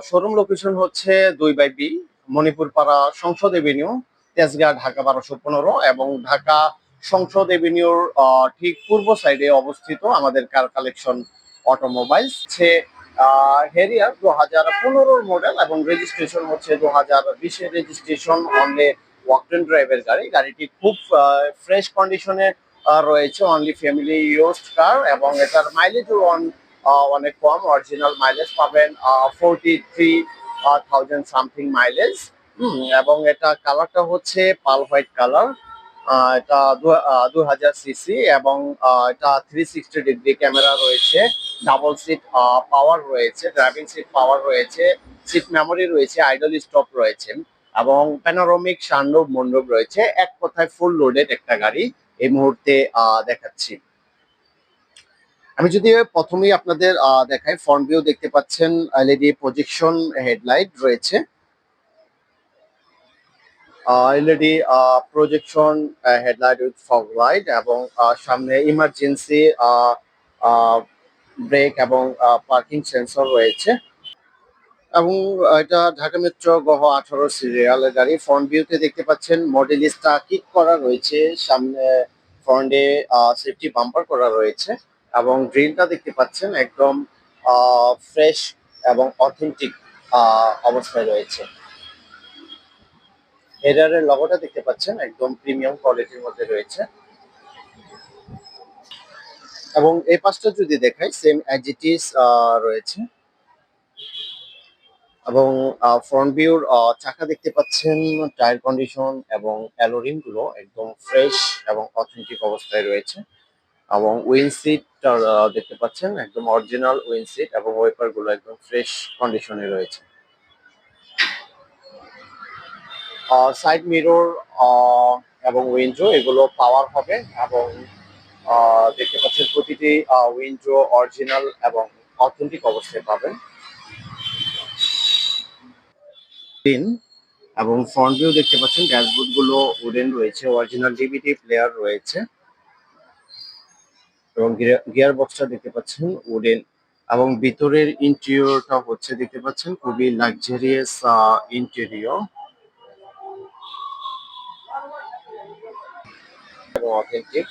Showroom location হচ্ছে 2/B Manipur পাড়া সংসদ এভিনিউ, তেজগাঁ, ঢাকা 1215 এবং ঢাকা সংসদ এভিনিউর ঠিক পূর্ব সাইডে অবস্থিত আমাদের car collection automobiles. Harrier 2015 model এবং রেজিস্ট্রেশন হচ্ছে 2020 রেজিস্ট্রেশন, অনলি ওয়াক-ইন ড্রাইভের গাড়ি। গাড়িটি খুব ফ্রেশ কন্ডিশনে রয়েছে, অনলি ফ্যামিলি ইউজড কার এবং এটার মাইলেজও অনেক কম। অরিজিনাল মাইলেজ পাবেন 43,000 সামথিং মাইলেজ। এবং এটা কালারটা হচ্ছে পাল হোয়াইট কালার। এটা 2000 সিসি এবং এটা 360 ডিগ্রি ক্যামেরা রয়েছে, ডাবল সিট পাওয়ার রয়েছে, ড্রাইভিং সিট পাওয়ার রয়েছে, সিট মেমোরি রয়েছে, আইডল স্টপ রয়েছে এবং প্যানোরামিক সানরুফ মন্ডপ রয়েছে। এক কথায় ফুল লোডেড একটা গাড়ি এই মুহূর্তে দেখাচ্ছি। আমি যদি প্রথমেই আপনাদের দেখাই, ফ্রন্ট ভিউ দেখতে পাচ্ছেন এলইডি প্রজেকশন হেডলাইট রয়েছে, LED projection headlight with fog light এবং সামনে ইমার্জেন্সি ব্রেক এবং পার্কিং সেন্সর রয়েছে এবং এটা ঢাকা মেট্রো গহ 18 সিরিয়ালের গাড়ি। ফ্রন্ট ভিউতে দেখতে পাচ্ছেন মডেলিস্টা কিক করা রয়েছে, সামনে ফ্রন্টে সেফটি বাম্পার করা রয়েছে এবং গ্রিলটা দেখতে পাচ্ছেন একদম ফ্রেশ এবং অথেন্টিক অবস্থায় রয়েছে। হেডারের লগোটা দেখতে পাচ্ছেন একদম প্রিমিয়াম কোয়ালিটির মধ্যে রয়েছে এবং এই পাশটা যদি দেখাই সেম অ্যাজ ইট ইজ রয়েছে এবং ফ্রন্ট ভিউর চাকা দেখতে পাচ্ছেন, টায়ার কন্ডিশন এবং অ্যালোরিং গুলো একদম ফ্রেশ এবং অথেন্টিক অবস্থায় রয়েছে এবং উইন্ড সিট দেখতে পাচ্ছেন একদম অরিজিনাল উইন্ড সিট এবং ওয়াইপার গুলো একদম ফ্রেশ কন্ডিশনে রয়েছে। সাইড মিরর এবং উইন্ডো এগুলো পাওয়ার হবে এবং দেখতে পাচ্ছেন প্রতিটি উইন্ডো অরিজিনাল এবং অথেন্টিক অবস্থায় পাবেন। এবং ফ্রন্ট ভিউ দেখতে পাচ্ছেন ড্যাশবোর্ড গুলো উডেন রয়েছে, অরিজিনাল ডিভিডি প্লেয়ার রয়েছে এবং গিয়ার বক্সটা দেখতে পাচ্ছেন উডেন এবং ভিতরের ইন্টেরিয়রটা হচ্ছে দেখতে পাচ্ছেন খুবই লাক্সারিয়াস ইন্টেরিয়র এবং অথেন্টিক।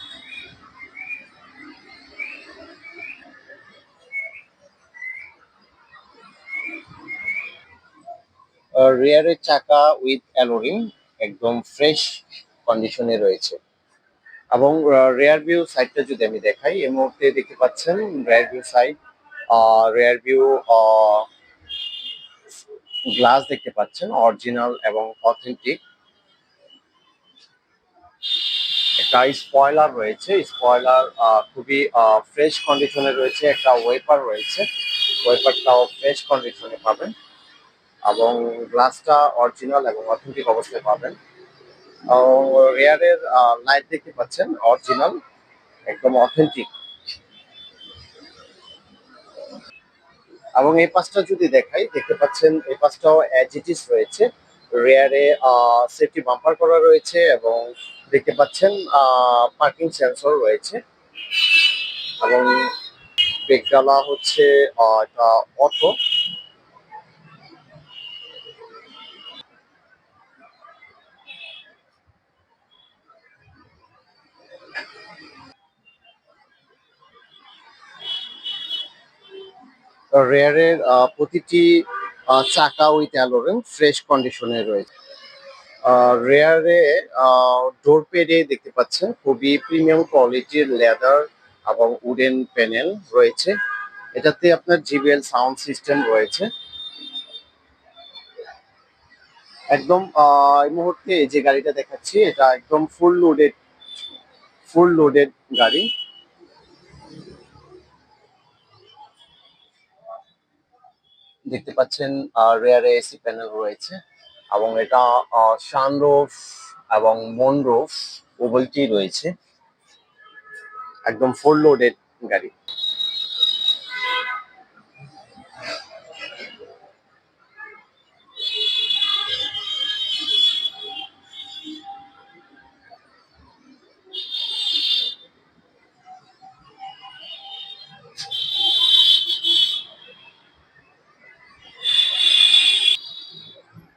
রিয়ারের চাকা উইথ অ্যালোরিং একদম ফ্রেশ কন্ডিশনে রয়েছে এবং রেয়ার ভিউ সাইডটা যদি আমি দেখাই, এই মুহূর্তে দেখতে পাচ্ছেন rare view side, rare view glass দেখতে পাচ্ছেন অরিজিনাল এবং অথেন্টিক। একটা স্পয়লার রয়েছে, স্পয়লার খুবই ফ্রেশ কন্ডিশনে রয়েছে, একটা ওয়েপার রয়েছে, ওয়েপারটাও ফ্রেশ কন্ডিশনে পাবেন এবং গ্লাসটা অরিজিনাল এবং অথেন্টিক অবস্থায় পাবেন এবং রেয়ারের লাইট দেখতে পাচ্ছেন অরিজিনাল একদম অথেন্টিক এবং এই পাশটা যদি দেখাই দেখতে পাচ্ছেন এই পাশটাও অ্যাজ ইট ইজ রয়েছে। রেয়ারে সেফটি বাম্পার করা রয়েছে এবং দেখতে পাচ্ছেন পার্কিং সেন্সর রয়েছে এবং ব্রেকডালা হচ্ছে এটা অটো। রেয়ারের প্রতিটি চাকা উইথ অ্যালোরেন ফ্রেশ কন্ডিশনে রয়েছে। রেয়ারে ডোর পেডে দেখতে পাচ্ছেন খুবই প্রিমিয়াম কোয়ালিটির লেদার এবং উডেন প্যানেল রয়েছে। এটাতে আপনার জিবিএল সাউন্ড সিস্টেম রয়েছে। একদম এই মুহূর্তে যে গাড়িটা দেখাচ্ছি এটা একদম ফুল লোডেড গাড়ি। দেখতে পাচ্ছেন রেয়ারে এসি প্যানেল রয়েছে এবং এটা সানরুফ এবং মনরুফ উভয়টি রয়েছে, একদম ফুল লোডেড গাড়ি।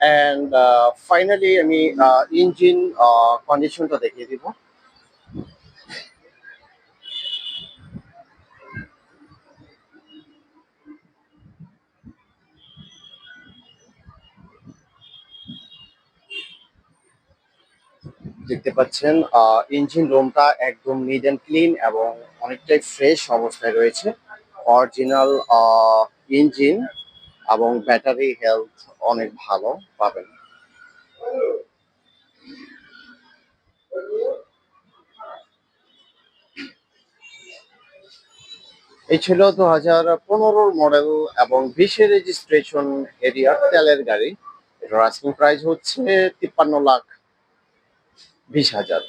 অ্যান্ড ফাইনালি আমি ইঞ্জিন কন্ডিশনটা দেখিয়ে দিব। দেখতে পাচ্ছেন ইঞ্জিন রুমটা একদম নিট অ্যান্ড ক্লিন এবং অনেকটাই ফ্রেশ অবস্থায় রয়েছে। অরিজিনাল ইঞ্জিন এবং ব্যাটারি হেলথ অনেক ভালো পাবেন। এই ছিল 2015 মডেল এবং 20-এর রেজিস্ট্রেশন এরিয়ার তেলের গাড়ি। এটার আস্কিং প্রাইস হচ্ছে 53,20,000।